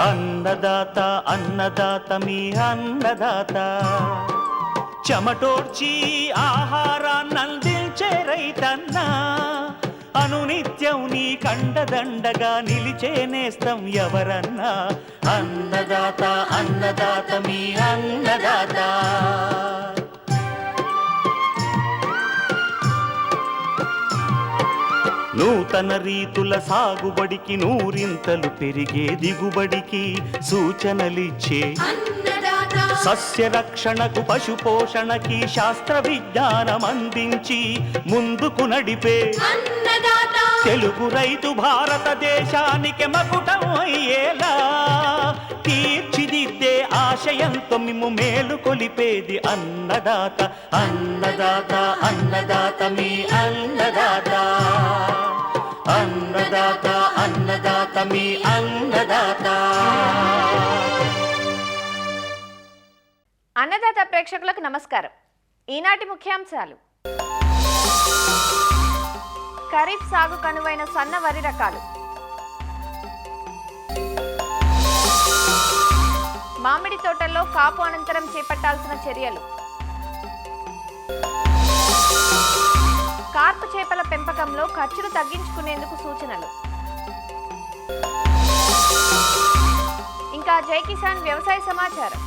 అన్నదాత అన్నదాత మీ అన్నదాత, చెమటోడ్చి ఆహారాన్నందించే రైతన్నా, అనునిత్యం నీ కండదండగా నిలిచే నేస్తం ఎవరన్నా. అన్నదాత అన్నదాత మీ అన్నదాత. నూతన రీతుల సాగుబడికి, నూరింతలు పెరిగే దిగుబడికి సూచనలిచ్చే సస్య రక్షణకు, పశు పోషణకి శాస్త్ర విజ్ఞానం అందించి ముందుకు నడిపే తెలుగు రైతు భారతదేశానికి మకుటం అయ్యేలా తీర్చిదిద్దే ఆశయంతో మిమ్ము మేలు కొలిపేది అన్నదాత. అన్నదాత అన్నదాత మీ అన్నదాత. అన్నదాత అన్నదాత మీ అన్నదాత. అన్నదాత ప్రేక్షకులకు నమస్కారం. ఈనాటి ముఖ్యాంశాలు: ఖరీఫ్ సాగు కనువైన సన్న వరి రకాలు, మామిడి తోటల్లో కాపు అనంతరం చేపట్టాల్సిన చర్యలు, కార్పు చేపల పెంపకంలో ఖర్చులు తగ్గించుకునేందుకు సూచనలు, ఇంకా జై కిసాన్ వ్యవసాయ సమాచారం.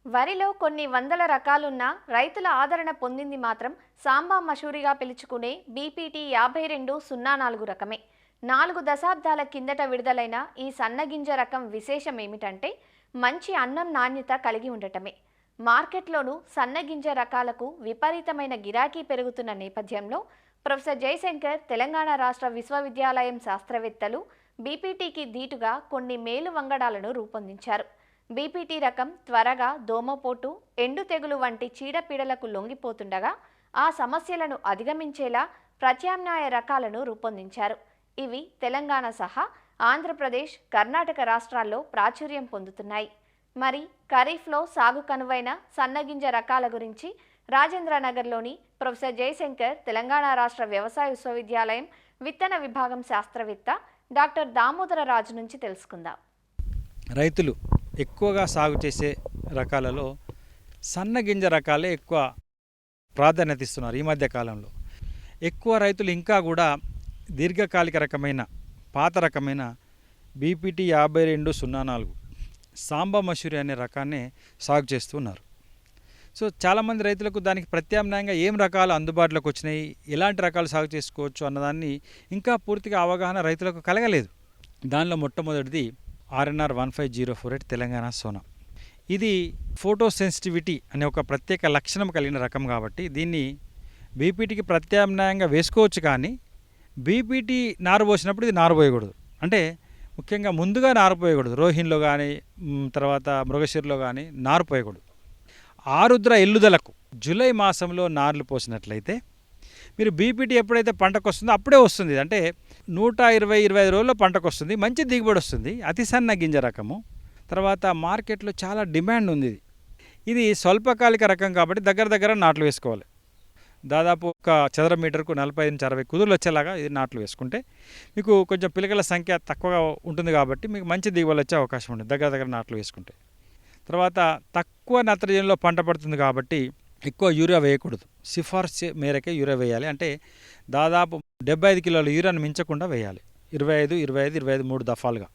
వరిలో కొన్ని వందల రకాలున్న రైతుల ఆదరణ పొందింది మాత్రం సాంబా మషూరిగా పిలుచుకునే బీపీటీ 5204 రకమే. 4 దశాబ్దాల కిందట విడుదలైన ఈ సన్నగింజ రకం విశేషం ఏమిటంటే మంచి అన్నం నాణ్యత కలిగి ఉండటమే. మార్కెట్లోనూ సన్నగింజ రకాలకు విపరీతమైన గిరాకీ పెరుగుతున్న నేపథ్యంలో ప్రొఫెసర్ జయశంకర్ తెలంగాణ రాష్ట్ర విశ్వవిద్యాలయం శాస్త్రవేత్తలు బీపీటీకి ధీటుగా కొన్ని మేలు వంగడాలను రూపొందించారు. బీపీటీ రకం త్వరగా దోమపోటు, ఎండు తెగులు వంటి చీడపీడలకు లొంగిపోతుండగా ఆ సమస్యలను అధిగమించేలా ప్రత్యామ్నాయ రకాలను రూపొందించారు. ఇవి తెలంగాణ సహా ఆంధ్రప్రదేశ్, కర్ణాటక రాష్ట్రాల్లో ప్రాచుర్యం పొందుతున్నాయి. మరి ఖరీఫ్లో సాగు కనువైన సన్నగింజ రకాల గురించి రాజేంద్రనగర్లోని ప్రొఫెసర్ జయశంకర్ తెలంగాణ రాష్ట్ర వ్యవసాయ విశ్వవిద్యాలయం విత్తన విభాగం శాస్త్రవేత్త డాక్టర్ దామోదర రాజు నుంచి తెలుసుకుందాం. రైతులు ఎక్కువగా సాగు చేసే రకాలలో సన్నగింజ రకాలే ఎక్కువ ప్రాధాన్యత ఇస్తున్నారు. ఈ మధ్య కాలంలో ఎక్కువ రైతులు ఇంకా కూడా దీర్ఘకాలిక రకమైన పాత రకమైన బీపీటీ 5204 సాంబా మషూరి అనే రకాన్ని సాగు చేస్తున్నారు. సో చాలామంది రైతులకు దానికి ప్రత్యామ్నాయంగా ఏం రకాలు అందుబాటులోకి వచ్చినాయి, ఎలాంటి రకాలు సాగు చేసుకోవచ్చు అన్నదాన్ని ఇంకా పూర్తిగా అవగాహన రైతులకు కలగలేదు. దానిలో మొట్టమొదటిది RNR 15048 తెలంగాణ సోనా. ఇది ఫోటో సెన్సిటివిటీ అనే ఒక ప్రత్యేక లక్షణం కలిగిన రకం కాబట్టి దీన్ని బీపీటీకి ప్రత్యామ్నాయంగా వేసుకోవచ్చు. కానీ బీపీటీ నారు పోసినప్పుడు ఇది నారు పోయకూడదు. అంటే ముఖ్యంగా ముందుగా నారు పోయకూడదు. రోహిన్లో కానీ తర్వాత మృగశిరలో కానీ నారు పోయకూడదు. ఆరుద్ర ఎల్లుదలకు జూలై మాసంలో నార్లు పోసినట్లయితే మీరు బీపీటీ ఎప్పుడైతే పంటకు వస్తుందో అప్పుడే వస్తుంది. అంటే 120-125 రోజుల్లో పంటకు వస్తుంది, మంచి దిగుబడి వస్తుంది. అతి సన్న గింజ రకము. తర్వాత మార్కెట్లో చాలా డిమాండ్ ఉంది. ఇది స్వల్పకాలిక రకం కాబట్టి దగ్గర నాట్లు వేసుకోవాలి. దాదాపు ఒక చదర మీటర్కు 45-60 కుదురులు వచ్చేలాగా ఇది నాట్లు వేసుకుంటే మీకు కొంచెం పిలకల సంఖ్య తక్కువగా ఉంటుంది కాబట్టి మీకు మంచి దిగుబడి వచ్చే అవకాశం ఉంటుంది దగ్గర నాట్లు వేసుకుంటే. తర్వాత తక్కువ నత్రజనిలో పంట పడుతుంది కాబట్టి ఎక్కువ యూరియా వేయకూడదు. సిఫార్సు మేరకే యూరియా వేయాలి. అంటే దాదాపు 75 కిలోల యూరియాను మించకుండా వేయాలి. 25 3 దఫాలుగా.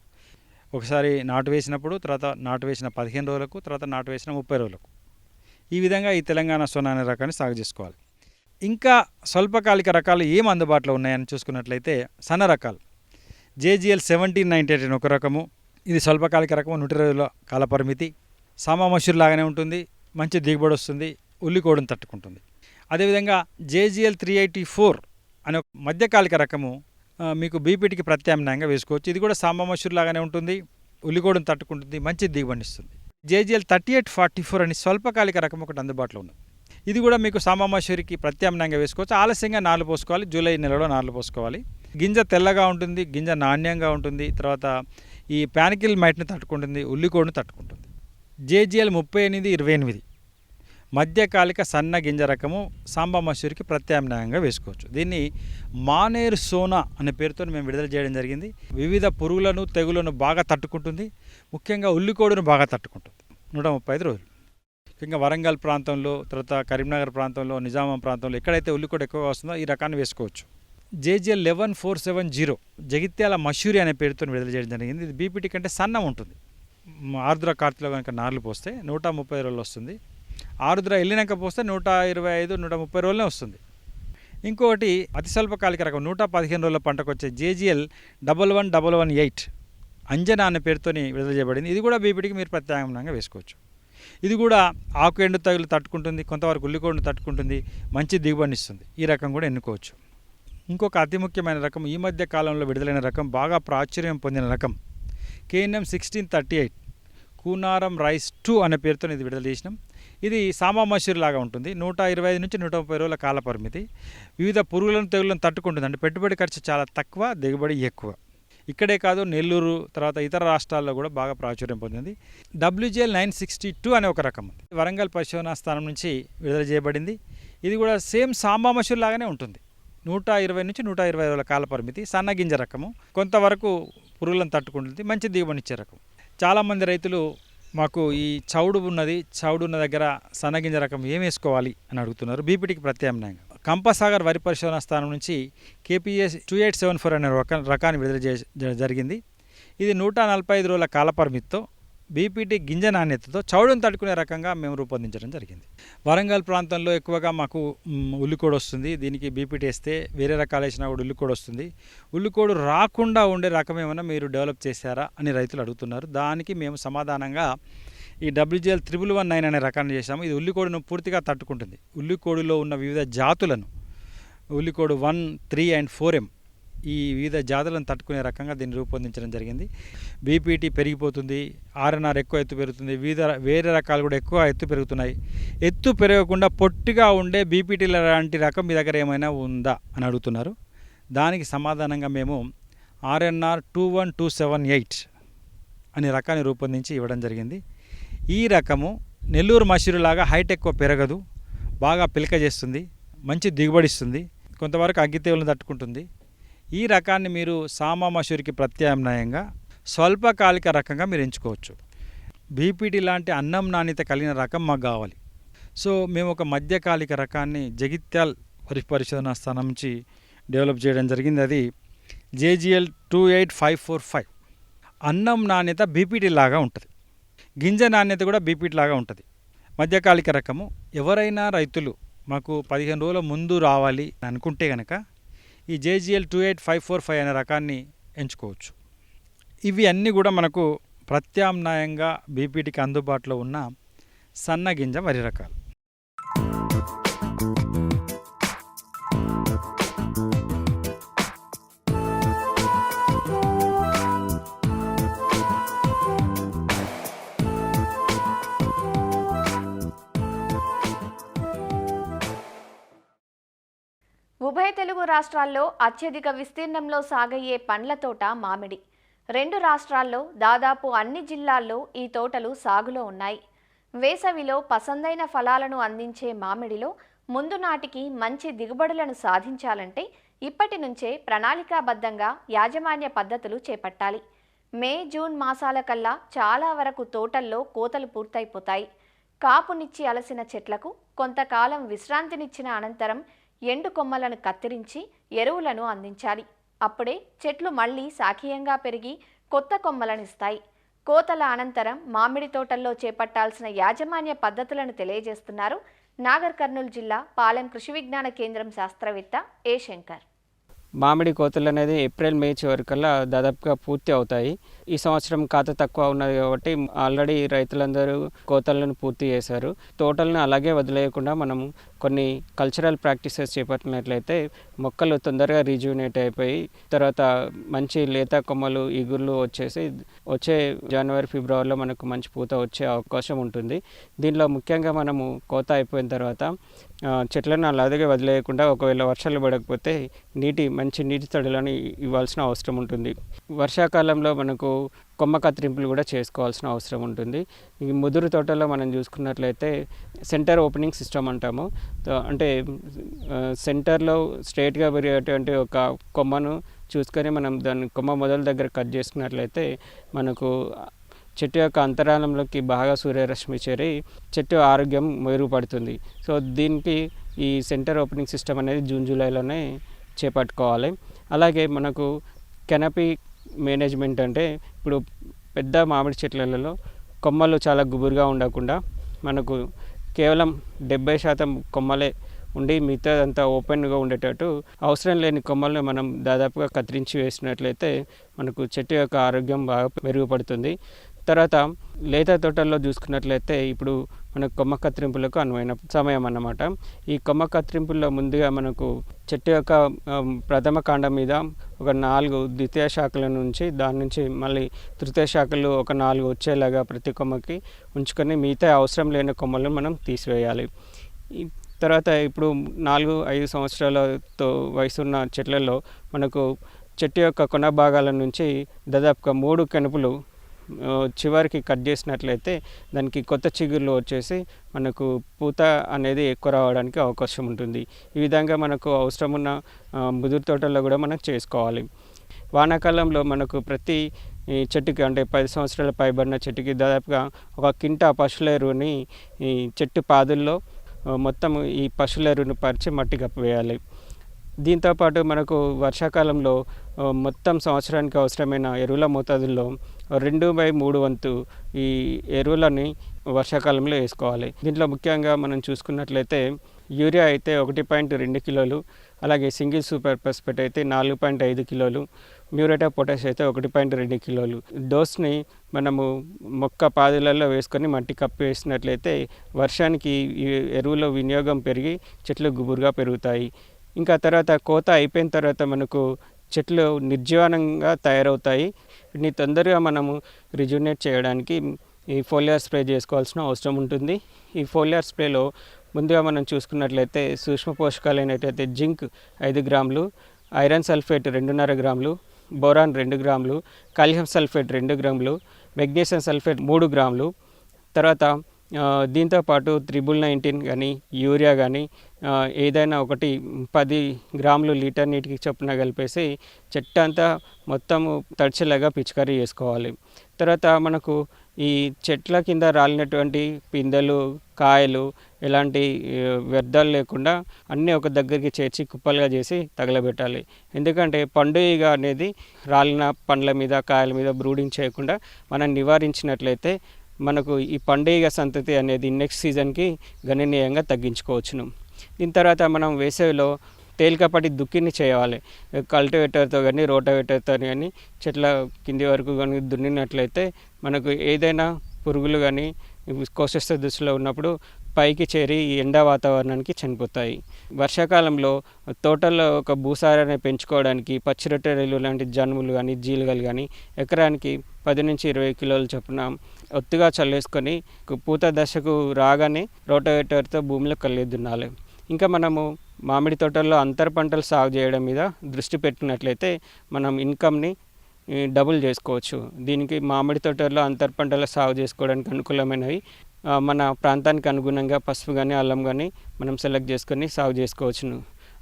ఒకసారి నాటు వేసినప్పుడు, తర్వాత నాటు వేసిన 15 రోజులకు, తర్వాత నాటు వేసిన 30 రోజులకు. ఈ విధంగా ఈ తెలంగాణ సోనా అనే రకాన్ని సాగు చేసుకోవాలి. ఇంకా స్వల్పకాలిక రకాలు ఏం అందుబాటులో ఉన్నాయని చూసుకున్నట్లయితే సన్న రకాలు JGL 1798 ఒక రకము. ఇది స్వల్పకాలిక రకము, 120 రోజుల కాలపరిమితి. సాంబా మషూరి లాగానే ఉంటుంది, మంచి దిగుబడి వస్తుంది, ఉల్లికోడును తట్టుకుంటుంది. అదేవిధంగా JGL 384 అనే మధ్యకాలిక రకము మీకు బీపీటీకి ప్రత్యామ్నాయంగా వేసుకోవచ్చు. ఇది కూడా సాంబా మషూరి లాగానే ఉంటుంది, ఉల్లికోడును తట్టుకుంటుంది, మంచి దిగుబడిస్తుంది. JGL 3844 అని స్వల్పకాలిక రకం ఒకటి అందుబాటులో ఉంది. ఇది కూడా మీకు సాంబా మసూరికి ప్రత్యామ్నాయంగా వేసుకోవచ్చు. ఆలస్యంగా నార్లు పోసుకోవాలి, జూలై నెలలో నార్లు పోసుకోవాలి. గింజ తెల్లగా ఉంటుంది, గింజ నాణ్యంగా ఉంటుంది. తర్వాత ఈ ప్యానికిల్ మైట్ని తట్టుకుంటుంది, ఉల్లికోడును తట్టుకుంటుంది. జేజీఎల్ 3828 మధ్యకాలిక సన్న గింజ రకము సాంబా మసూరికి ప్రత్యామ్నాయంగా వేసుకోవచ్చు. దీన్ని మానేరు సోనా అనే పేరుతో మేము విడుదల చేయడం జరిగింది. వివిధ పురుగులను తెగులను బాగా తట్టుకుంటుంది, ముఖ్యంగా ఉల్లికోడును బాగా తట్టుకుంటుంది. 135 రోజులు. ముఖ్యంగా వరంగల్ ప్రాంతంలో, తర్వాత కరీంనగర్ ప్రాంతంలో, నిజామాబాద్ ప్రాంతంలో ఎక్కడైతే ఉల్లికోడు ఎక్కువగా వస్తుందో ఈ రకాన్ని వేసుకోవచ్చు. జేజీఎల్ 11470 జగిత్యాల మసూరి అనే పేరుతో విడుదల చేయడం జరిగింది. ఇది బీపీటీ కంటే సన్నం ఉంటుంది. ఆరుద్ర కార్తీలో కనుక నార్లు పోస్తే 130 రోజులు వస్తుంది. ఆరుద్ర వెళ్ళినాక పోస్తే 125-130 రోజులనే వస్తుంది. ఇంకొకటి అతి స్వల్పకాలిక రకం 115 రోజుల పంటకు వచ్చే జేజీఎల్ 11118 అంజనా అనే పేరుతో విడుదల చేయబడింది. ఇది కూడా బీపీటీకి మీరు ప్రత్యామ్నాయంగా వేసుకోవచ్చు. ఇది కూడా ఆకు ఎండు తగులు తట్టుకుంటుంది, కొంతవరకు ఉల్లికోడును తట్టుకుంటుంది, మంచి దిగుబడినిస్తుంది. ఈ రకం కూడా ఎన్నుకోవచ్చు. ఇంకొక అతి ముఖ్యమైన రకం, ఈ మధ్య కాలంలో విడుదలైన రకం, బాగా ప్రాచుర్యం పొందిన రకం KNM 1638 కూనారం రైస్ 2 అనే పేరుతో ఇది విడుదల చేసినాం. ఇది సాంబా మసూరి లాగా ఉంటుంది. 125 నుంచి 130 రోజుల కాల పరిమితి. వివిధ పురుగులను తెగులను తట్టుకుంటుంది. అంటే పెట్టుబడి ఖర్చు చాలా తక్కువ, దిగుబడి ఎక్కువ. ఇక్కడే కాదు, నెల్లూరు తర్వాత ఇతర రాష్ట్రాల్లో కూడా బాగా ప్రాచుర్యం పొందింది. WGL 962 అనే ఒక రకం ఉంది. వరంగల్ పరిశోధనా స్థానం నుంచి విడుదల చేయబడింది. ఇది కూడా సేమ్ సాంబా మసూరి లాగానే ఉంటుంది. 120 నుంచి 120 రోజుల కాల పరిమితి, సన్నగింజ రకము, కొంతవరకు పురుగులను తట్టుకుంటుంది, మంచి దిగుబడినిచ్చే రకం. చాలామంది రైతులు మాకు ఈ చౌడు ఉన్న దగ్గర సన్నగింజ రకం ఏం వేసుకోవాలి అని అడుగుతున్నారు. బీపీటీకి ప్రత్యామ్నాయంగా కంపసాగర్ వరి పరిశోధన స్థానం నుంచి KPS 2874 అనే రకాన్ని విడుదల జరిగింది. ఇది 145 రోజుల కాల పరిమితితో బీపీటీ గింజ నాణ్యతతో చౌడును తట్టుకునే రకంగా మేము రూపొందించడం జరిగింది. వరంగల్ ప్రాంతంలో ఎక్కువగా మాకు ఉల్లికోడు వస్తుంది. దీనికి బీపీటీ వేస్తే వేరే రకాలు వేసినా కూడా ఉల్లికోడు వస్తుంది. ఉల్లికోడు రాకుండా ఉండే రకం ఏమైనా మీరు డెవలప్ చేశారా అని రైతులు అడుగుతున్నారు. దానికి మేము సమాధానంగా ఈ WGL 1119 అనే రకాన్ని చేశాము. ఇది ఉల్లికోడును పూర్తిగా తట్టుకుంటుంది. ఉల్లికోడులో ఉన్న వివిధ జాతులను, ఉల్లికోడు 1, 3 and 4M ఈ వివిధ జాతులను తట్టుకునే రకంగా దీన్ని రూపొందించడం జరిగింది. బీపీటీ పెరిగిపోతుంది, RNR ఎక్కువ ఎత్తు పెరుగుతుంది, వేరే రకాలు కూడా ఎక్కువ ఎత్తు పెరుగుతున్నాయి. ఎత్తు పెరగకుండా పొట్టిగా ఉండే బీపీటీ లాంటి రకం మీ దగ్గర ఏమైనా ఉందా అని అడుగుతున్నారు. దానికి సమాధానంగా మేము RNR 21278 అనే రకాన్ని రూపొందించి ఇవ్వడం జరిగింది. ఈ రకము నెల్లూరు మసూరిలాగా హైట్ ఎక్కువ పెరగదు, బాగా పిలక చేస్తుంది, మంచి దిగుబడిస్తుంది, కొంతవరకు అగ్గి తెగులను తట్టుకుంటుంది. ఈ రకాన్ని మీరు సాంబా మసూరికి ప్రత్యామ్నాయంగా స్వల్పకాలిక రకంగా మీరు ఎంచుకోవచ్చు. బీపీటీ లాంటి అన్నం నాణ్యత కలిగిన రకం మాకు కావాలి. సో మేము ఒక మధ్యకాలిక రకాన్ని జగిత్యాల్ వరి పరిశోధనా స్థానం నుంచి డెవలప్ చేయడం జరిగింది. అది JGL 28545. అన్నం నాణ్యత బీపీటీ లాగా ఉంటుంది, గింజ నాణ్యత కూడా బీపీటీ లాగా ఉంటుంది. మధ్యకాలిక రకము. ఎవరైనా రైతులు మాకు 15 రోజుల ముందు రావాలి అనుకుంటే కనుక ఈ JGL 28545 అనే రకాన్ని ఎంచుకోవచ్చు. ఇవి అన్నీ కూడా మనకు ప్రత్యామ్నాయంగా బీపీటీకి అందుబాటులో ఉన్న సన్నగింజ వరి రకాలు. ఉభయ తెలుగు రాష్ట్రాల్లో అత్యధిక విస్తీర్ణంలో సాగయ్యే పండ్ల తోట మామిడి. 2 రాష్ట్రాల్లో దాదాపు అన్ని జిల్లాల్లో ఈ తోటలు సాగులో ఉన్నాయి. వేసవిలో పసందైన ఫలాలను అందించే మామిడిలో ముందు నాటికి మంచి దిగుబడులను సాధించాలంటే ఇప్పటి నుంచే ప్రణాళికాబద్ధంగా యాజమాన్య పద్ధతులు చేపట్టాలి. మే, జూన్ మాసాల కల్లా చాలా వరకు తోటల్లో కోతలు పూర్తయిపోతాయి. కాపునిచ్చి అలసిన చెట్లకు కొంతకాలం విశ్రాంతినిచ్చిన అనంతరం ఎండు కొమ్మలను కత్తిరించి ఎరువులను అందించాలి. అప్పుడే చెట్లు మళ్లీ శాఖీయంగా పెరిగి కొత్త కొమ్మలనిస్తాయి. కోతల అనంతరం మామిడి తోటల్లో చేపట్టాల్సిన యాజమాన్య పద్ధతులను తెలియజేస్తున్నారు నాగర్ కర్నూలు జిల్లా పాలెం కృషి విజ్ఞాన కేంద్రం శాస్త్రవేత్త ఏ. శంకర్. మామిడి కోతలు అనేది ఏప్రిల్ మే చివరికల్లా దాదాపుగా పూర్తి అవుతాయి. ఈ సంవత్సరం కాత తక్కువ ఉన్నది కాబట్టి ఆల్రెడీ రైతులందరూ కోతలను పూర్తి చేశారు. తోటలను అలాగే వదిలేయకుండా మనం కొన్ని కల్చరల్ ప్రాక్టీసెస్ చేపట్టినట్లయితే మొక్కలు తొందరగా రీజువినేట్ అయిపోయి తర్వాత మంచి లేత కొమ్మలు ఇగుర్లు వచ్చేసి వచ్చే జనవరి ఫిబ్రవరిలో మనకు మంచి పూత వచ్చే అవకాశం ఉంటుంది. దీనిలో ముఖ్యంగా మనము కోత అయిపోయిన తర్వాత చెట్లను అలాగే వదిలేయకుండా ఒకవేళ వర్షాలు పడకపోతే మంచి నీటి తడులను ఇవ్వాల్సిన అవసరం ఉంటుంది. వర్షాకాలంలో మనకు కొమ్మ కత్తిరింపులు కూడా చేసుకోవాల్సిన అవసరం ఉంటుంది. ఈ ముదురు తోటలో మనం చూసుకున్నట్లయితే సెంటర్ ఓపెనింగ్ సిస్టమ్ అంటాము. అంటే సెంటర్లో స్ట్రైట్గా పెరిగేటువంటి ఒక కొమ్మను చూసుకొని మనం దాన్ని కొమ్మ మొదల దగ్గర కట్ చేసుకున్నట్లయితే మనకు చెట్టు యొక్క అంతరాలంలోకి బాగా సూర్యరశ్మి చేరి చెట్టు ఆరోగ్యం మెరుగుపడుతుంది. సో దీనికి ఈ సెంటర్ ఓపెనింగ్ సిస్టమ్ అనేది జూన్ జూలైలోనే చేపట్టుకోవాలి. అలాగే మనకు కెనపీ మేనేజ్మెంట్ అంటే ఇప్పుడు పెద్ద మామిడి చెట్లలో కొమ్మలు చాలా గుబురుగా ఉండకుండా మనకు కేవలం 70% కొమ్మలే ఉండి మిగతాదంతా ఓపెన్గా ఉండేటట్టు అవసరం లేని కొమ్మలను మనం దాదాపుగా కత్తిరించి వేసినట్లయితే మనకు చెట్టు యొక్క ఆరోగ్యం బాగా మెరుగుపడుతుంది. తర్వాత లేత తోటల్లో చూసుకున్నట్లయితే ఇప్పుడు మనకు కొమ్మ కత్తిరింపులకు అనువైన సమయం అన్నమాట. ఈ కొమ్మ కత్తిరింపుల్లో ముందుగా మనకు చెట్టు యొక్క ప్రథమ కాండం మీద ఒక 4 ద్వితీయ శాఖల నుంచి దాని నుంచి మళ్ళీ తృతీయ శాఖలు ఒక 4 వచ్చేలాగా ప్రతి కొమ్మకి ఉంచుకొని మిగతా అవసరం లేని కొమ్మలను మనం తీసివేయాలి. తర్వాత ఇప్పుడు 4-5 సంవత్సరాలతో వయసున్న చెట్లలో మనకు చెట్టు యొక్క కొన భాగాల నుంచి దాదాపుగా 3 కనుపులు చివరికి కట్ చేసినట్లయితే దానికి కొత్త చిగుర్లు వచ్చేసి మనకు పూత అనేది ఎక్కువ రావడానికి అవకాశం ఉంటుంది. ఈ విధంగా మనకు అవసరం ఉన్న ముదురు తోటల్లో కూడా మనం చేసుకోవాలి. వానాకాలంలో మనకు ప్రతి చెట్టుకి అంటే 10 సంవత్సరాల పైబడిన చెట్టుకి దాదాపుగా 1 కింటా పశువుల ఎరువుని ఈ చెట్టు పాదుల్లో మొత్తం ఈ పశువుల ఎరువును పరిచి మట్టి కప్పివేయాలి. దీంతోపాటు మనకు వర్షాకాలంలో మొత్తం సంవత్సరానికి అవసరమైన ఎరువుల మోతాదుల్లో 2/3 వంతు ఈ ఎరువులని వర్షాకాలంలో వేసుకోవాలి. దీంట్లో ముఖ్యంగా మనం చూసుకున్నట్లయితే యూరియా అయితే 1.2 కిలోలు, అలాగే సింగిల్ సూపర్ ఫాస్ఫేట్ అయితే 4.5 కిలోలు, మ్యూరేట్ ఆఫ్ పొటాష్ అయితే 1.2 కిలోలు డోస్ని మనము మొక్క పాదులలో వేసుకొని మట్టి కప్పి వేసినట్లయితే వర్షానికి ఈ ఎరువుల వినియోగం పెరిగి చెట్లు గుబురుగా పెరుగుతాయి. ఇంకా తర్వాత కోత అయిపోయిన తర్వాత మనకు చెట్లు నిర్జీవనంగా తయారవుతాయి. వీటిని తొందరగా మనము రిజ్యూనేట్ చేయడానికి ఈ ఫోలియర్ స్ప్రే చేసుకోవాల్సిన అవసరం ఉంటుంది. ఈ ఫోలియర్ స్ప్రేలో ముందుగా మనం చూసుకున్నట్లయితే సూక్ష్మ పోషకాలు అయినట్టయితే జింక్ 5 గ్రాములు, ఐరన్ సల్ఫేట్ 2.5 గ్రాములు, బోరాన్ 2 గ్రాములు, కాల్షియం సల్ఫేట్ 2 గ్రాములు, మెగ్నీషియం సల్ఫేట్ 3 గ్రాములు, తర్వాత దీంతోపాటు 319 కానీ యూరియా కానీ ఏదైనా ఒకటి 10 గ్రాములు లీటర్ నీటికి చొప్పున కలిపేసి చెట్టు అంతా మొత్తము తడిచేలాగా పిచికారీ చేసుకోవాలి. తర్వాత మనకు ఈ చెట్ల కింద రాలినటువంటి పిందెలు, కాయలు ఎలాంటి వ్యర్థాలు లేకుండా అన్నీ ఒక దగ్గరికి చేర్చి కుప్పలుగా చేసి తగలబెట్టాలి. ఎందుకంటే పండుగ అనేది రాలిన పండ్ల మీద కాయల మీద బ్రూడింగ్ చేయకుండా మనం నివారించినట్లయితే మనకు ఈ పండుగ సంతతి అనేది నెక్స్ట్ సీజన్కి గణనీయంగా తగ్గించుకోవచ్చును. దీని తర్వాత మనం వేసవిలో తేలికపాటి దుక్కిని చేయాలి. కల్టివేటర్తో కానీ రోటావేటర్తో కానీ చెట్ల కింది వరకు కానీ దున్నినట్లయితే మనకు ఏదైనా పురుగులు కానీ కోశస్థ దశలో ఉన్నప్పుడు పైకి చేరి ఎండ వాతావరణానికి చనిపోతాయి. వర్షాకాలంలో తోటల్లో ఒక భూసారాన్ని పెంచుకోవడానికి పచ్చిరొట్టెలు లాంటి జనుములు కానీ జీలుగలు కానీ ఎకరానికి 10-20 కిలోల చొప్పున ఒత్తుగా చల్లేసుకొని పూత దశకు రాగానే రోటావేటర్తో భూమిలో దున్నాలి. ఇంకా మనము మామిడి తోటల్లో అంతర పంటలు సాగు చేయడం మీద దృష్టి పెట్టినట్లయితే మనం ఇన్కమ్ని డబుల్ చేసుకోవచ్చు. దీనికి మామిడి తోటల్లో అంతర పంటలు సాగు చేసుకోవడానికి అనుకూలమైనవి మన ప్రాంతానికి అనుగుణంగా పసుపు కానీ అల్లం కానీ మనం సెలెక్ట్ చేసుకొని సాగు చేసుకోవచ్చును.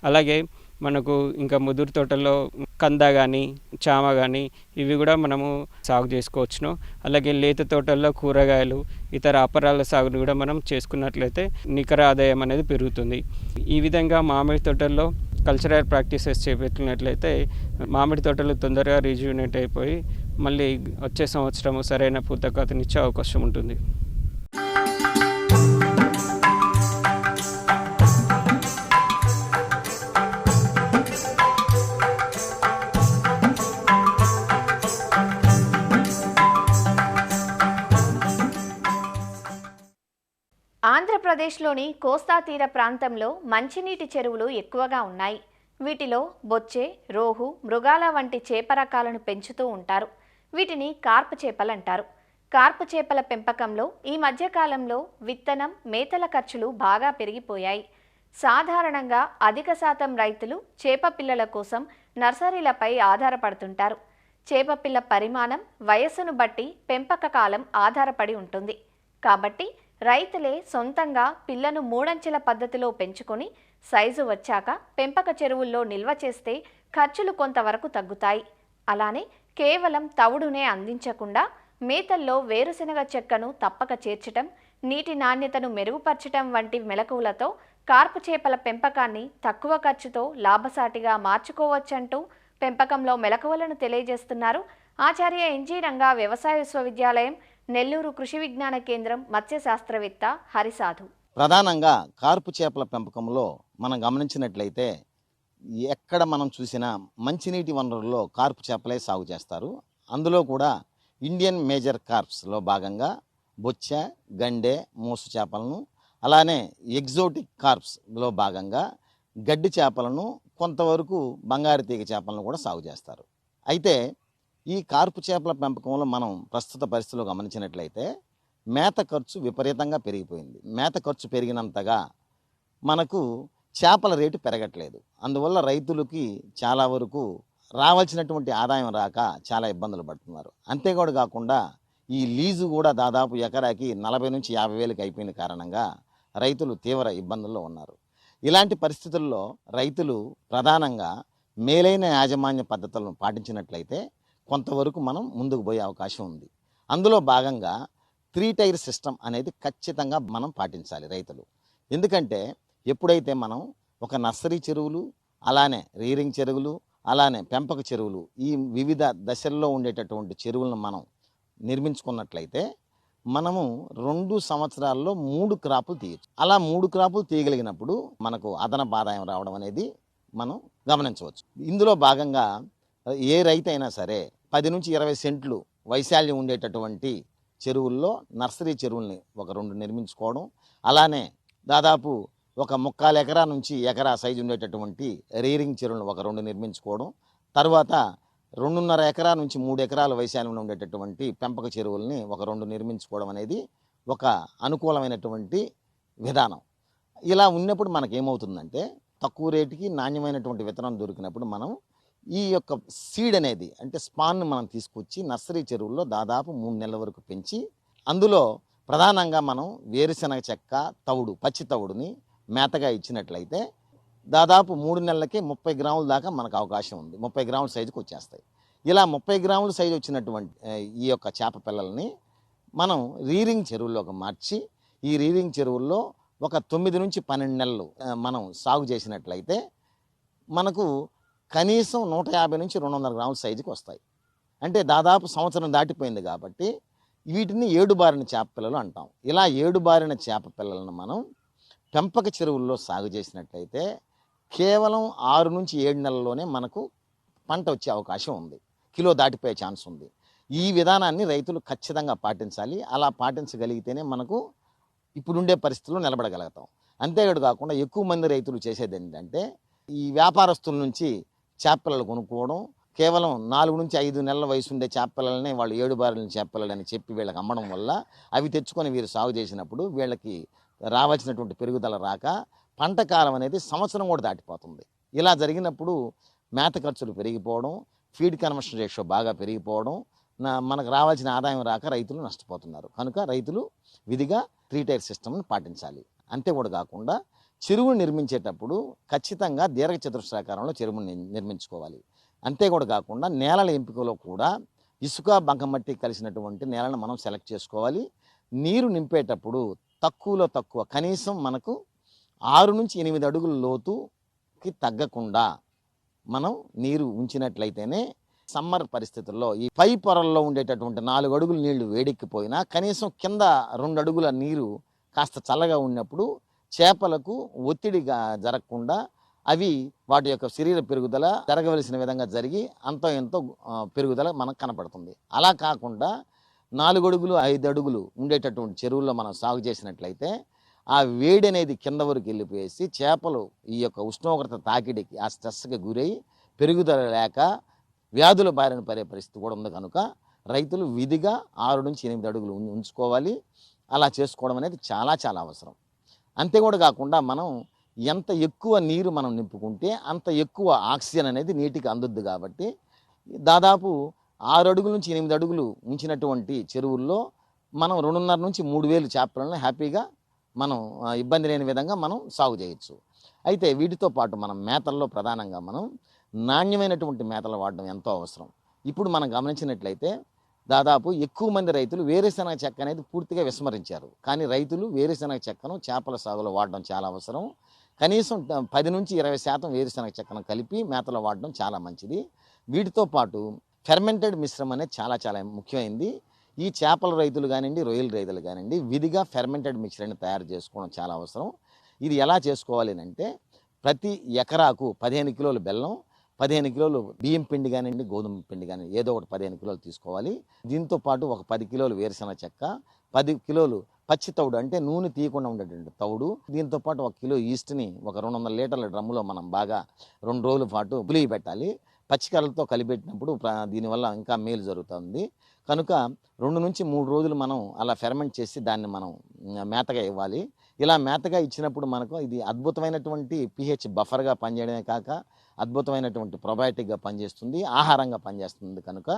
అలాగే మనకు ఇంకా ముదురు తోటల్లో కంద కానీ చామ కానీ ఇవి కూడా మనము సాగు చేసుకోవచ్చును. అలాగే లేత తోటల్లో కూరగాయలు ఇతర అపరాల సాగును కూడా మనం చేసుకున్నట్లయితే నికర ఆదాయం అనేది పెరుగుతుంది. ఈ విధంగా మామిడి తోటల్లో కల్చరల్ ప్రాక్టీసెస్ చేపట్టినట్లయితే మామిడి తోటలు తొందరగా రీజువినేట్ అయిపోయి మళ్ళీ వచ్చే సంవత్సరం సరైన పూత కాతనిచ్చే అవకాశం ఉంటుంది. ఆంధ్రప్రదేశ్లోని కోస్తా తీర ప్రాంతంలో మంచినీటి చెరువులు ఎక్కువగా ఉన్నాయి. వీటిలో బొచ్చె, రోహు, మృగాల వంటి చేప రకాలను పెంచుతూ ఉంటారు. వీటిని కార్పు చేపలంటారు. కార్పు చేపల పెంపకంలో ఈ మధ్యకాలంలో విత్తనం, మేతల ఖర్చులు బాగా పెరిగిపోయాయి. సాధారణంగా అధిక శాతం రైతులు చేప పిల్లల కోసం నర్సరీలపై ఆధారపడుతుంటారు. చేపపిల్ల పరిమాణం, వయస్సును బట్టి పెంపక కాలం ఆధారపడి ఉంటుంది. కాబట్టి రైతులే సొంతంగా పిల్లను మూడంచెల పద్ధతిలో పెంచుకొని సైజు వచ్చాక పెంపక చెరువుల్లో నిల్వ చేస్తే ఖర్చులు కొంతవరకు తగ్గుతాయి. అలానే కేవలం తవుడునే అందించకుండా మేతల్లో వేరుశెనగ చెక్కను తప్పక చేర్చటం, నీటి నాణ్యతను మెరుగుపరచటం వంటి మెలకువలతో కార్పు చేపల పెంపకాన్ని తక్కువ ఖర్చుతో లాభసాటిగా మార్చుకోవచ్చంటూ పెంపకంలో మెలకువలను తెలియజేస్తున్నారు ఆచార్య ఎన్జీ రంగా వ్యవసాయ విశ్వవిద్యాలయం, నెల్లూరు కృషి విజ్ఞాన కేంద్రం మత్స్య శాస్త్రవేత్త హరిసాధు. ప్రధానంగా కార్పు చేపల పెంపకంలో మనం గమనించినట్లయితే ఎక్కడ మనం చూసినా మంచినీటి వనరుల్లో కార్పు చేపలే సాగు చేస్తారు. అందులో కూడా ఇండియన్ మేజర్ కార్ప్స్లో భాగంగా బొచ్చ, గండె, మూసు చేపలను, అలానే ఎగ్జోటిక్ కార్ప్స్లో భాగంగా గడ్డి చేపలను, కొంతవరకు బంగారు తీగ చేపలను కూడా సాగు చేస్తారు. అయితే ఈ కార్పు చేపల పెంపకంలో మనం ప్రస్తుత పరిస్థితిలో గమనించినట్లయితే మేత ఖర్చు విపరీతంగా పెరిగిపోయింది. మేత ఖర్చు పెరిగినంతగా మనకు చేపల రేటు పెరగట్లేదు. అందువల్ల రైతులకి చాలా వరకు రావాల్సినటువంటి ఆదాయం రాక చాలా ఇబ్బందులు పడుతున్నారు. అంతేకాదు కాకుండా ఈ లీజు కూడా దాదాపు ఎకరాకి 40 నుంచి 50 వేలకు అయిపోయిన కారణంగా రైతులు తీవ్ర ఇబ్బందుల్లో ఉన్నారు. ఇలాంటి పరిస్థితుల్లో రైతులు ప్రధానంగా మేలైన యాజమాన్య పద్ధతులను పాటించినట్లయితే కొంతవరకు మనం ముందుకు పోయే అవకాశం ఉంది. అందులో భాగంగా 3 టైర్ సిస్టమ్ అనేది ఖచ్చితంగా మనం పాటించాలి రైతులు. ఎందుకంటే ఎప్పుడైతే మనం ఒక నర్సరీ చెరువులు, అలానే రీరింగ్ చెరువులు, అలానే పెంపక చెరువులు, ఈ వివిధ దశల్లో ఉండేటటువంటి చెరువులను మనం నిర్మించుకున్నట్లయితే మనము 2 సంవత్సరాల్లో 3 క్రాపులు తీయచ్చు. అలా 3 క్రాపులు తీయగలిగినప్పుడు మనకు అదనపు ఆదాయం రావడం అనేది మనం గమనించవచ్చు. ఇందులో భాగంగా ఏ రైతు అయినా సరే 10 నుంచి 20 సెంట్లు వైశాల్యం ఉండేటటువంటి చెరువుల్లో నర్సరీ చెరువుల్ని ఒక 2 నిర్మించుకోవడం, అలానే దాదాపు ఒక 3/4 ఎకరా నుంచి ఎకరా సైజు ఉండేటటువంటి రీరింగ్ చెరువులను ఒక 2 నిర్మించుకోవడం, తర్వాత 2.5 ఎకరా నుంచి 3 ఎకరాల వైశాల్యంలో ఉండేటటువంటి పెంపక చెరువుల్ని ఒక 2 నిర్మించుకోవడం అనేది ఒక అనుకూలమైనటువంటి విధానం. ఇలా ఉన్నప్పుడు మనకేమవుతుందంటే తక్కువ రేటుకి నాణ్యమైనటువంటి విత్తనం దొరికినప్పుడు మనం ఈ యొక్క సీడ్ అనేది అంటే స్పాన్ను మనం తీసుకొచ్చి నర్సరీ చెరువుల్లో దాదాపు 3 నెలల వరకు పెంచి అందులో ప్రధానంగా మనం వేరుశెనగ చెక్క, తవుడు, పచ్చి తవుడుని మేతగా ఇచ్చినట్లయితే దాదాపు 3 నెలలకే 30 గ్రాముల దాకా మనకు అవకాశం ఉంది. 30 గ్రాముల సైజుకి వచ్చేస్తాయి. ఇలా 30 గ్రాముల సైజు వచ్చినటువంటి ఈ యొక్క చేప పిల్లల్ని మనం రీరింగ్ చెరువుల్లోకి మార్చి ఈ రీరింగ్ చెరువుల్లో ఒక 9 నుంచి 12 నెలలు మనం సాగు చేసినట్లయితే మనకు కనీసం 150 నుంచి 200 గ్రాముల సైజుకి వస్తాయి. అంటే దాదాపు సంవత్సరం దాటిపోయింది కాబట్టి వీటిని ఏడుబారిన చేప పిల్లలు అంటాం. ఇలా ఏడుబారిన చేప పిల్లలను మనం పెంపక చెరువుల్లో సాగు చేసినట్లయితే కేవలం 6 నుంచి 7 నెలల్లోనే మనకు పంట వచ్చే అవకాశం ఉంది. కిలో దాటిపోయే ఛాన్స్ ఉంది. ఈ విధానాన్ని రైతులు ఖచ్చితంగా పాటించాలి. అలా పాటించగలిగితేనే మనకు ఇప్పుడుండే పరిస్థితుల్లో నిలబడగలుగుతాం. అంతేకాదు కాకుండా ఎక్కువ మంది రైతులు చేసేది ఏంటంటే ఈ వ్యాపారస్తుల నుంచి చేపపిల్లలు కొనుక్కోవడం, కేవలం 4 నుంచి 5 నెలల వయసు ఉండే చేపపిల్లలని వాళ్ళు ఏడుబారిన చేపపిల్లలని చెప్పి వీళ్ళకి అమ్మడం వల్ల అవి తెచ్చుకొని వీరు సాగు చేసినప్పుడు వీళ్ళకి రావాల్సినటువంటి పెరుగుదల రాక పంట కాలం అనేది సంవత్సరం కూడా దాటిపోతుంది. ఇలా జరిగినప్పుడు మేత ఖర్చులు పెరిగిపోవడం, ఫీడ్ కన్వర్షన్ రేషియో బాగా పెరిగిపోవడం, మనకు రావాల్సిన ఆదాయం రాక రైతులు నష్టపోతున్నారు. కనుక రైతులు విధిగా 3 టైర్ సిస్టమ్ని పాటించాలి. అంతే కూడా కాకుండా చెరువును నిర్మించేటప్పుడు ఖచ్చితంగా దీర్ఘచతురస్రాకారంలో చెరువును నిర్మించుకోవాలి. అంతే కూడా కాకుండా నేలల ఎంపికలో కూడా ఇసుక, బంకమట్టి కలిసినటువంటి నేలను మనం సెలెక్ట్ చేసుకోవాలి. నీరు నింపేటప్పుడు తక్కువలో తక్కువ కనీసం మనకు 6 నుంచి 8 అడుగుల లోతుకి తగ్గకుండా మనం నీరు ఉంచినట్లయితేనే సమ్మర్ పరిస్థితుల్లో ఈ పై పొరల్లో ఉండేటటువంటి 4 అడుగుల నీళ్లు వేడెక్కిపోయినా కనీసం కింద 2 అడుగుల నీరు కాస్త చల్లగా ఉన్నప్పుడు చేపలకు ఒత్తిడిగా జరగకుండా అవి వాటి యొక్క శరీర పెరుగుదల జరగవలసిన విధంగా జరిగి అంతో ఎంతో పెరుగుదల మనకు కనపడుతుంది. అలా కాకుండా 4 అడుగులు 5 అడుగులు ఉండేటటువంటి చెరువుల్లో మనం సాగు చేసినట్లయితే ఆ వేడి అనేది కింద వరకు వెళ్ళిపోయేసి చేపలు ఈ యొక్క ఉష్ణోగ్రత తాకిడికి ఆ స్ట్రెస్కి గురై పెరుగుదల లేక వ్యాధుల బారిన పడే పరిస్థితి కూడా ఉంది కనుక రైతులు విధిగా 6 నుంచి 8 అడుగులు ఉంచుకోవాలి. అలా చేసుకోవడం అనేది చాలా చాలా అవసరం. అంతే కూడా కాకుండా మనం ఎంత ఎక్కువ నీరు మనం నింపుకుంటే అంత ఎక్కువ ఆక్సిజన్ అనేది నీటికి అందుద్ది. కాబట్టి దాదాపు 6 అడుగుల నుంచి 8 అడుగులు ఉంచినటువంటి చెరువుల్లో మనం 2.5 నుంచి 3,000 చేపలను హ్యాపీగా మనం ఇబ్బంది లేని విధంగా మనం సాగు చేయొచ్చు. అయితే వీటితో పాటు మనం మేతల్లో ప్రధానంగా మనం నాణ్యమైనటువంటి మేతలు వాడడం ఎంతో అవసరం. ఇప్పుడు మనం గమనించినట్లయితే దాదాపు ఎక్కువ మంది రైతులు వేరుశెనగ చెక్క అనేది పూర్తిగా విస్మరించారు. కానీ రైతులు వేరుశెనగ చెక్కను చేపల సాగులో వాడడం చాలా అవసరం. కనీసం 10 నుంచి 20% వేరుశెనగ చెక్కను కలిపి మేతలో వాడడం చాలా మంచిది. వీటితో పాటు ఫెర్మెంటెడ్ మిశ్రమం అనేది చాలా చాలా ముఖ్యమైనది. ఈ చేపల రైతులు కానివ్వండి, రొయ్యల రైతులు కానివ్వండి, విధిగా ఫెర్మెంటెడ్ మిక్చర్ని తయారు చేసుకోవడం చాలా అవసరం. ఇది ఎలా చేసుకోవాలి అంటే ప్రతి ఎకరాకు 15 కిలోలు బెల్లం, 15 కిలోలు బియ్యం పిండి కానివ్వండి, గోధుమ పిండి కానీ ఏదో ఒకటి 15 కిలోలు తీసుకోవాలి. దీంతో పాటు ఒక 10 కిలోలు వేరుశెనగ చెక్క, 10 కిలోలు పచ్చి తౌడు అంటే నూనె తీయకుండా ఉండేటువంటి తౌడు, దీంతో పాటు 1 కిలో ఈస్ట్ని ఒక 200 లీటర్ల డ్రమ్ములో మనం బాగా 2 రోజుల పాటు పులిగి పెట్టాలి. పచ్చికర్రలతో కలిపెట్టినప్పుడు దీనివల్ల ఇంకా మేలు జరుగుతుంది. కనుక 2 నుంచి 3 రోజులు మనం అలా ఫెర్మెంట్ చేసి దాన్ని మనం మేతగా ఇవ్వాలి. ఇలా మేతగా ఇచ్చినప్పుడు మనకు ఇది అద్భుతమైనటువంటి pH బఫర్గా పనిచేయడమే కాక అద్భుతమైనటువంటి ప్రొబయాటిక్గా పనిచేస్తుంది, ఆహారంగా పనిచేస్తుంది. కనుక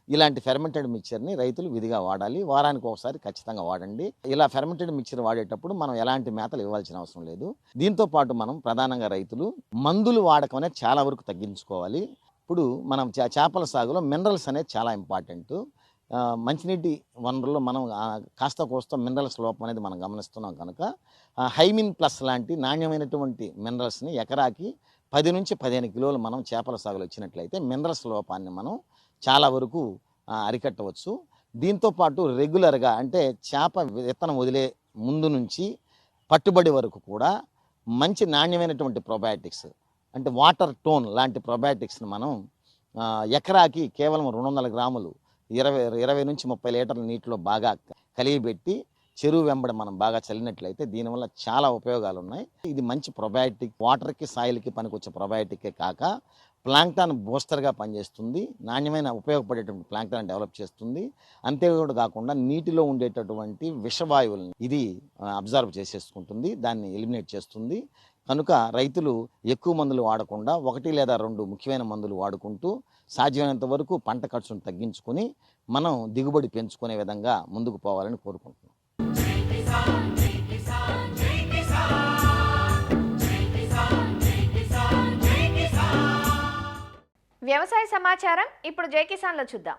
ఇలాంటి ఫెర్మెంటెడ్ మిక్చర్ని రైతులు విధిగా వాడాలి. వారానికి ఒకసారి ఖచ్చితంగా వాడండి. ఇలా ఫెర్మెంటెడ్ మిక్చర్ వాడేటప్పుడు మనం ఎలాంటి మేతలు ఇవ్వాల్సిన అవసరం లేదు. దీంతో పాటు మనం ప్రధానంగా రైతులు మందులు వాడకం అనేది చాలా వరకు తగ్గించుకోవాలి. ఇప్పుడు మనం చేపల సాగులో మినరల్స్ అనేది చాలా ఇంపార్టెంట్. మంచినీటి వనరుల్లో మనం కాస్త కోస్త మినరల్స్ లోపం అనేది మనం గమనిస్తున్నాం. కనుక హైమిన్ ప్లస్ లాంటి నాణ్యమైనటువంటి మినరల్స్ని ఎకరాకి 10 నుంచి 15 కిలోలు మనం చేపల సాగులో ఇచ్చినట్లయితే మినరల్స్ లోపాన్ని మనం చాలా వరకు అరికట్టవచ్చు. దీంతోపాటు రెగ్యులర్గా అంటే చేప విత్తనం వదిలే ముందు నుంచి పట్టుబడి వరకు కూడా మంచి నాణ్యమైనటువంటి ప్రొబయాటిక్స్ అంటే వాటర్ టోన్ లాంటి ప్రొబయాటిక్స్ని మనం ఎకరాకి కేవలం 200 గ్రాములు 20 నుంచి 30 లీటర్ల నీటిలో బాగా కలిగిపెట్టి చెరువు వెంబడి మనం బాగా చల్లినట్లయితే దీనివల్ల చాలా ఉపయోగాలు ఉన్నాయి. ఇది మంచి ప్రొబయాటిక్, వాటర్కి సాయిల్కి పనికొచ్చే ప్రొబయాటిక్కే కాక ప్లాంక్టాన్ బూస్టర్గా పనిచేస్తుంది. నాణ్యమైన ఉపయోగపడేటువంటి ప్లాంక్టాన్ డెవలప్ చేస్తుంది. అంతేకాదు కాకుండా నీటిలో ఉండేటటువంటి విషవాయువులను ఇది అబ్జర్వ్ చేసేసుకుంటుంది, దాన్ని ఎలిమినేట్ చేస్తుంది. కనుక రైతులు ఎక్కువ మందులు వాడకుండా 1 లేదా 2 ముఖ్యమైన మందులు వాడుకుంటూ సాధ్యమైనంత వరకు పంట ఖర్చును తగ్గించుకొని మనం దిగుబడి పెంచుకునే విధంగా ముందుకు పోవాలని కోరుకుంటున్నాం. వ్యవసాయ సమాచారం ఇప్పుడు జై కిసాన్లో చూద్దాం.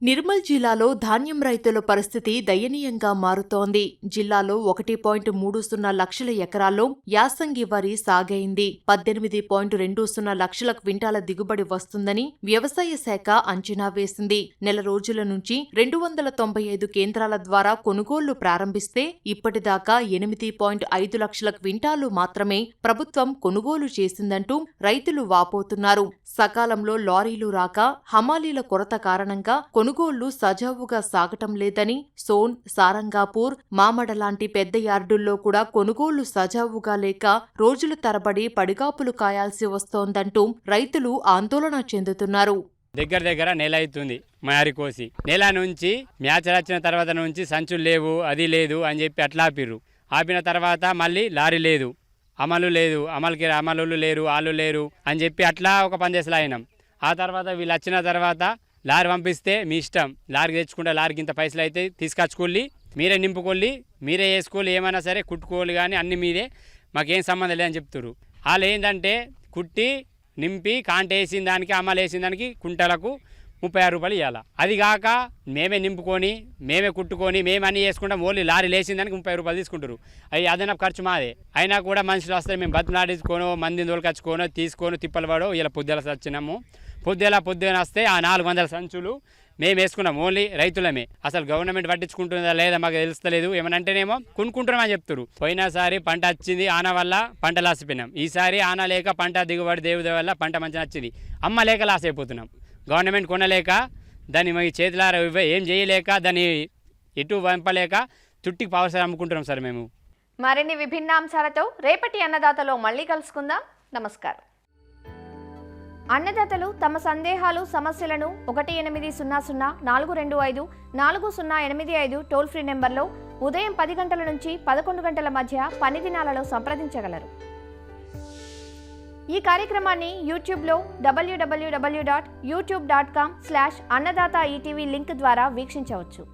నిర్మల్ జిల్లాలో ధాన్యం రైతుల పరిస్థితి దయనీయంగా మారుతోంది. జిల్లాలో 1.30 లక్షల ఎకరాల్లో యాసంగి వరి సాగైంది. 18.20 లక్షల క్వింటాల దిగుబడి వస్తుందని వ్యవసాయ శాఖ అంచనా వేసింది. నెల రోజుల నుంచి 295 కేంద్రాల ద్వారా కొనుగోళ్లు ప్రారంభిస్తే ఇప్పటిదాకా 8.5 లక్షల క్వింటాలు మాత్రమే ప్రభుత్వం కొనుగోలు చేసిందంటూ రైతులు వాపోతున్నారు. సకాలంలో లారీలు రాక, హమాలీల కొరత కారణంగా కొనుగోళ్లు సజావుగా సాగటం లేదని, సోన్, సారంగాపూర్, మామడ లాంటి పెద్ద యార్డుల్లో కూడా కొనుగోళ్లు సజావుగా లేక రోజుల తరబడి పడిగాపులు కాయాల్సి వస్తోందంటూ రైతులు ఆందోళన చెందుతున్నారు. దగ్గర నెల అవుతుంది మారి కోసి. నెల నుంచి మ్యాచ్ వచ్చిన తర్వాత నుంచి సంచులు లేవు, అది లేదు అని చెప్పి అట్లా ఆపిన తర్వాత మళ్ళీ లారీ లేదు, అమలు లేదు, అమలు లేరు, వాళ్ళు లేరు అని చెప్పి అట్లా ఒక 10 డేస్లో అయినాం. ఆ తర్వాత వీళ్ళు వచ్చిన తర్వాత లారీ పంపిస్తే మీ ఇష్టం, లారీ తెచ్చుకుంటే లారీకి ఇంత పైసలు అయితే తీసుకొచ్చుకోళ్ళి, మీరే నింపుకోళ్ళి, మీరే వేసుకోవాలి, ఏమైనా సరే కుట్టుకోవాలి, కానీ అన్ని మీదే, మాకేం సంబంధం లేదని చెప్తారు. వాళ్ళు ఏంటంటే కుట్టి నింపి కాంట వేసిన దానికి, అమలు వేసిన దానికి కుంటలకు 36 రూపాయలు ఇవ్వాలి. అది కాక మేమే నింపుకొని, మేమే కుట్టుకొని, మేము అన్నీ వేసుకుంటాం. ఓన్లీ లారీ లేచిన దానికి 30 రూపాయలు తీసుకుంటారు. అవి అదనపు ఖర్చు మాదే. అయినా కూడా మనుషులు వస్తే మేము బతిలాడించుకోనో, మందిని తోలుకొచ్చుకోనో, తీసుకొని తిప్పలు పడో ఇలా పొద్దుల వచ్చినాము. పొద్దున వస్తే ఆ 400 సంచులు మేము వేసుకున్నాం. ఓన్లీ రైతులమే. అసలు గవర్నమెంట్ పట్టించుకుంటుందా లేదా మాకు తెలుస్తలేదు. ఏమనంటేనేమో కొనుక్కుంటున్నామని చెప్తారు. పోయినసారి పంట వచ్చింది, ఆన వల్ల పంట లాసిపోయినాం. ఈసారి ఆన లేక పంట దిగుబడి దేవుడి వల్ల పంట మంచిగా వచ్చింది, అమ్మ లేక లాస్ అయిపోతున్నాం. గవర్నమెంట్ కొనలేక, దాన్ని మీ చేతులారా ఏం చేయలేక, దాన్ని ఎటు పంపలేక తుట్టికి పావుసారి అమ్ముకుంటున్నాం సార్ మేము. మరిన్ని విభిన్న అంశాలతో రేపటి అన్నదాతలో మళ్ళీ కలుసుకుందాం. నమస్కారం. అన్నదాతలు తమ సందేహాలు సమస్యలను 1800-425-4085 టోల్ ఫ్రీ నెంబర్లో ఉదయం 10 గంటల నుంచి 11 గంటల మధ్య పని దినాలలో సంప్రదించగలరు. ఈ కార్యక్రమాన్ని యూట్యూబ్లో www.youtube.com/annadaata ETV లింక్ ద్వారా వీక్షించవచ్చు.